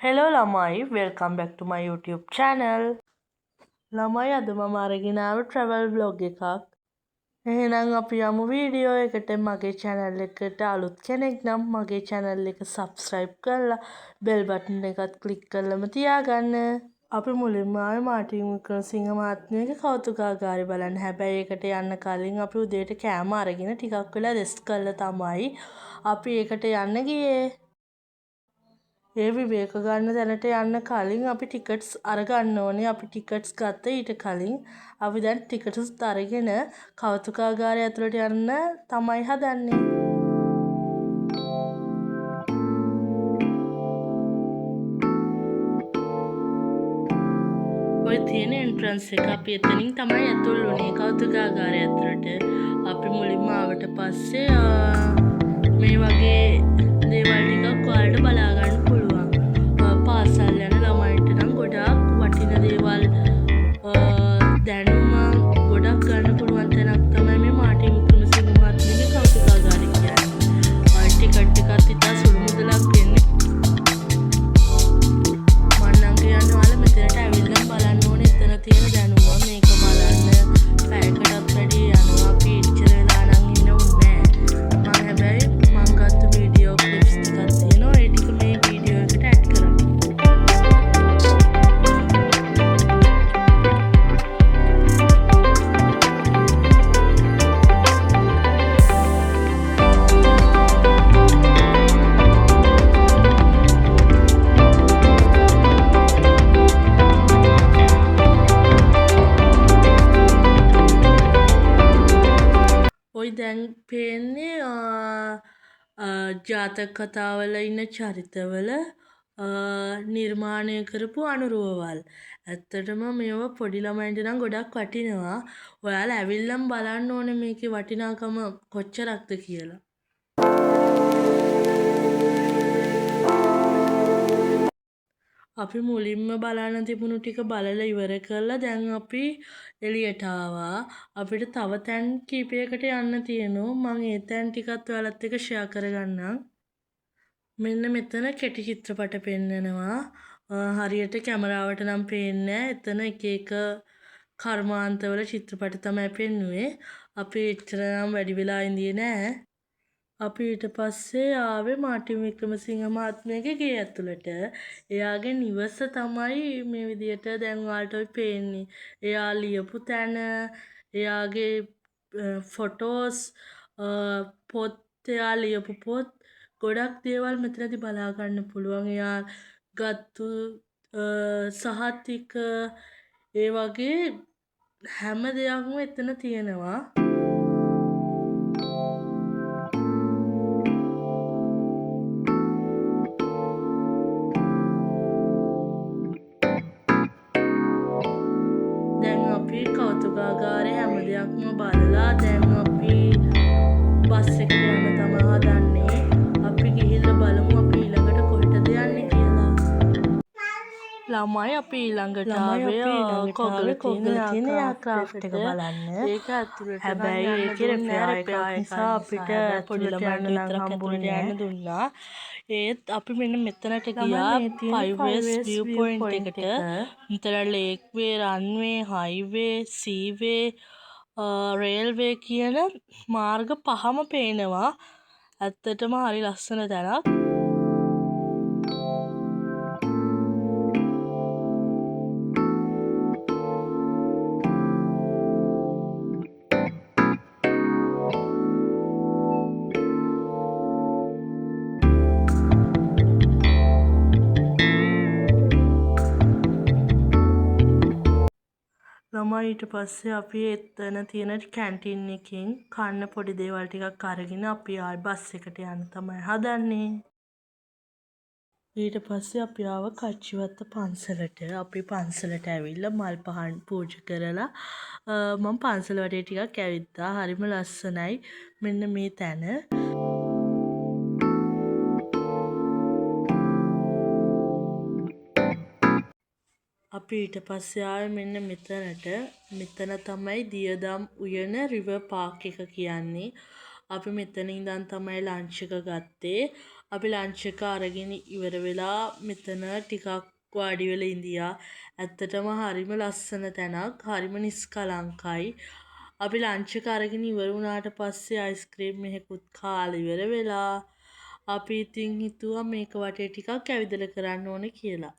Hello ළමයි, welcome back to my YouTube channel. ළමයි අද මම අරගෙන ආව travel vlog එකක්. එහෙනම් අපි යමු වීඩියෝ එකට. මගේ channel එකට අලුත් කෙනෙක් නම් මගේ channel එක subscribe කරලා bell button එකත් click කරලම තියාගන්න. අපි මුලින්ම ආවේ මාර්ටින් වික්‍රමසිංහ මහත්මයාගේ කෞතුකාගාරය බලන්න. හැබැයි ඒකට යන්න කලින් අපි උදේට කෑම අරගෙන ටිකක් වෙලා rest කරලා තමයි අපි ඒකට යන්න ගියේ. ඒ විවේක ගන්න තැනට යන්න කලින් අපි ටිකට්ස් අරගන්න ඕනේ. අපි ටිකට්ස් ගත්ත ඊට කලින්. අපි දැන් ටිකට්ස් අරගෙන කෞතුකාගාරය ඇතුළට යන්න තමයි හදන්නේ. ඔය තියෙන එන්ට්‍රන්ස් එක අපි එතනින් තමයි ඇතුල් වුණේ කෞතුකාගාරය ඇතුළට. අපි මුලින්ම ආවට පස්සේ මේ වගේ දේවල් ටිකක් ඔයාලට බලා ගන්න පුළුවන්. පාසල් යන ළමයින්ට නම් ගොඩාක් වටින දේවල් දැනුම ගොඩක් ගන්න පුළුවන් තැනක් තමයි මේ මාර්ටින් වික්‍රමසිංහ මහත්මයාගේ කෞතුකාගාරය කියන්නේ. ටිකට් එකත් ඉතා සුළු මුදලක් වෙන්නේ. මම නම් කියන්නේ ඔයාලා මෙතනට ඇවිල්ලා බලන්න ඕනේ එතන තියෙන දැනුම මේක බලන්න. පැයකටත් වැඩි යනවා. අපි ඉච්චර වෙලා නම් ඉන්න උන්නේ නැහැ. මම හැබැයි මම ගත්ත වීඩියෝ ක්ලිප්ස් ටිකක් තියෙනවා. ඒ ටික මේ වීඩියෝ එකට ඇඩ් කරන්න. ඔය දැන් පේන්නේ ජාතක කතාවල ඉන්න චරිතවල නිර්මාණය කරපු අනුරුවවල්. ඇත්තටම මේවා පොඩි ළමයින්ට නම් ගොඩක් වටිනවා. ඔයාලා ඇවිල්ලම බලන්න ඕනේ මේකේ වටිනාකම කොච්චරක්ද කියලා. අපි මුලින්ම බලන්න තිබුණු ටික බලලා ඉවර කරලා දැන් අපි එළියට ආවා. අපිට තව තැන් කීපයකට යන්න තියෙනවා. මම ඒ තැන් ටිකත් ඔයාලත් එක්ක ෂෙයා කරගන්නම්. මෙන්න මෙතන කෙටි චිත්‍රපට පෙන්නනවා. හරියට කැමරාවට නම් පේන්නේ නැහැ. එතන එක එක කර්මාන්තවල චිත්‍රපට තමයි පෙන්නුවේ. අපි එච්චර නම් වැඩි වෙලා ඉඳියේ නැහැ. අපි ඊට පස්සේ ආවේ මාර්ටින් වික්‍රමසිංහ මහත්මයාගේ ගේ ඇතුළට. එයාගේ නිවස තමයි මේ විදියට දැන් ඔයාලට ඔය පේන්නේ. එයා ලියපු තැන, එයාගේ ෆොටෝස්, පොත්, එයා ලියපු පොත් ගොඩක් දේවල් මෙතනදී බලා ගන්න පුළුවන්. එයා ගත්තු සහතික ඒ වගේ හැම දෙයක්ම එතන තියෙනවා. අපි කෞතුකාගාරේ හැම දෙයක්ම බලලා දැන් අපි බස් එකට යන්න තමයි හදන්නේ. අපි ගිහිල්ලා බලමු අපි ඊළඟට කොහෙටද යන්නේ කියලා. ළමයි අපි ඊළඟට ආවේ කොග්ගල තියෙන ක්‍රාෆ්ට් එක බලන්න. ඒක ඇතුළට හැබැයි ඒකේ රෙපෙයාර් එකක් නිසා අපිට පොඩි ළමයින්ට විතරක් ඇතුළට යන්න දුන්නා. ඒත් අපි මෙන්න මෙතනට ගියා 5 view point එකට. මෙතන ලේක් වේ, රන්වේ, හයිවේ, සීවේ, රේල්වේ කියන මාර්ග පහම පේනවා. ඇත්තටම හරි ලස්සන තැනක්. ළමයි ඊට පස්සේ අපි එතන තියෙන කැන්ටින් එකෙන් කන්න පොඩි දේවල් ටිකක් අරගෙන අපි ආයි බස් එකට යන්න තමයි හදන්නේ. ඊට පස්සේ අපි ආව කච්චිවත්ත පන්සලට. අපි පන්සලට ඇවිල්ලා මල් පහන් පූජා කරලා මම පන්සල වටේ ටිකක් ඇවිත්තා. හරිම ලස්සනයි. මෙන්න මේ තැන. අපි ඊට පස්සේ ආවේ මෙන්න මෙතනට. මෙතන තමයි දියදම් උයන රිවර් පාක් එක කියන්නේ. අපි මෙතන ඉඳන් තමයි ලන්ච් එක ගත්තේ. අපි ලන්ච් එක අරගෙන ඉවර වෙලා මෙතන ටිකක් වාඩි වෙලා ඉඳියා. ඇත්තටම හරිම ලස්සන තැනක්. හරිම නිස්කලංකයි. අපි ලන්ච් එක අරගෙන ඉවර වුණාට පස්සේ අයිස්ක්‍රීම් එකකුත් කාලා ඉවර වෙලා අපි ඉතින් හිතුවා මේක වටේ ටිකක් ඇවිදලා කරන්න ඕනේ කියලා.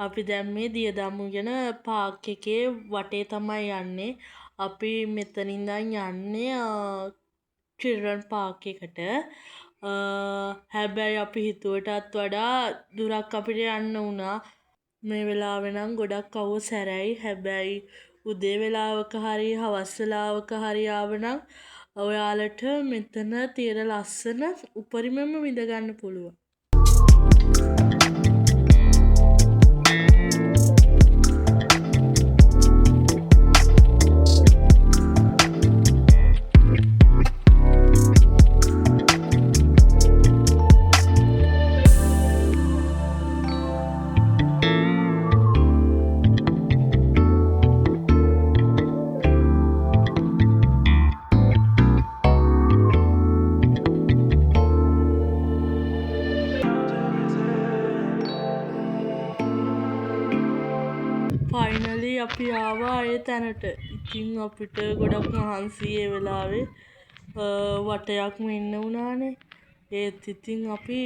අපි දැන් මේ දියදම්මුගෙන පාක් එකේ වටේ තමයි යන්නේ. අපි මෙතන ඉඳන් යන්නේ චිල්ඩ්‍රන් පාක් එකට. හැබැයි අපි හිතුවටත් වඩා දුරක් අපිට යන්න වුණා. මේ වෙලාවේ නම් ගොඩක් අවුව සැරයි. හැබැයි උදේ වෙලාවක හරි හවස් වෙලාවක හරි ආවනම් ඔයාලට මෙතන තියෙන ලස්සන උපරිමම විඳ ගන්න පුළුවන්. ෆයිනලි අපි ආවා ඒ තැනට. ඉතින් අපිට ගොඩක් මහන්සි ඒ වෙලාවේ වටයක්ම ඉන්න වුණානේ. ඒත් ඉතින් අපි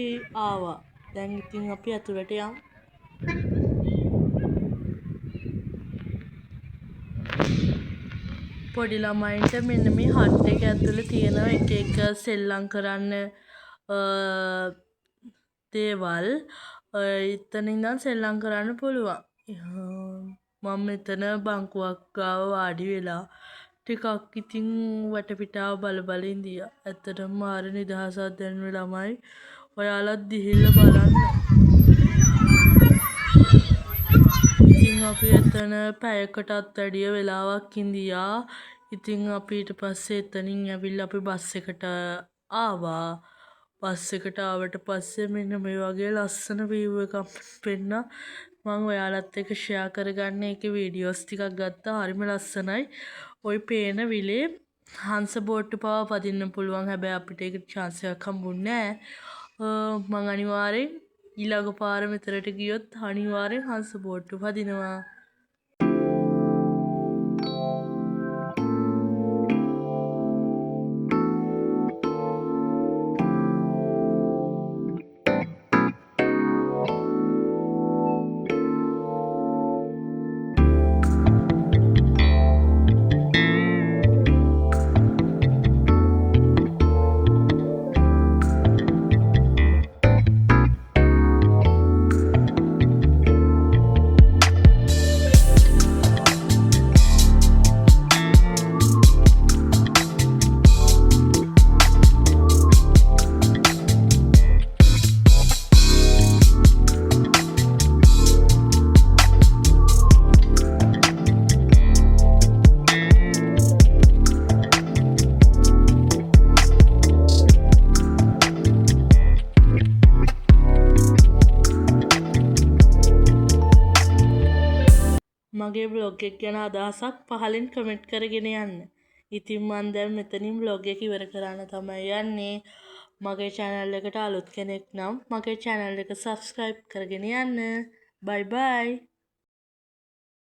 ආවා. දැන් ඉතින් අපි ඇතුළට යමු. පොඩි ළමයින්ට මෙන්න මේ හට් එක ඇතුළේ තියෙන එක එක සෙල්ලම් කරන්න දේවල්. එතන ඉඳන් සෙල්ලම් කරන්න පුළුවන්. මම මෙතන බංකුවක් ගාව වාඩි වෙලා ටිකක් ඉතින් වටපිටාව බල ඉඳියා. ඇත්තටම මාර නිදහසක් දැනෙන ළමයි. ඔයාලත් ගිහිල්ලා බලන්න. ඉතින් අපි එතන පැයකටත් වැඩිය වෙලාවක් ඉඳියා. ඉතින් අපි ඊට පස්සේ එතනින් ඇවිල්ලා අපි බස් එකට ආවා. බස් එකට ආවට පස්සේ මෙන්න මේ වගේ ලස්සන view එකක් පෙන්නා. මම ඔයාලත් එක්ක ෂෙයා කරගන්න ඒකේ වීඩියෝස් ටිකක් ගත්තා. හරිම ලස්සනයි. ওই පේන විලේ හංස බෝට්ටු පවා පදින්න පුළුවන්. හැබැයි අපිට ඒකට chance එකක් හම්බුන්නේ නැහැ. මම අනිවාර්යෙන් ඊළඟ පාර මෙතනට ගියොත් අනිවාර්යෙන් හංස බෝට්ටු පදිනවා. මගේ බ්ලොග් එක ගැන අදහසක් පහලින් කමෙන්ට් කරගෙන යන්න. ඉතින් මම දැන් මෙතනින් බ්ලොග් එක ඉවර කරන්න තමයි යන්නේ. මගේ channel එකට අලුත් කෙනෙක් නම් මගේ channel එක subscribe කරගෙන යන්න. bye bye.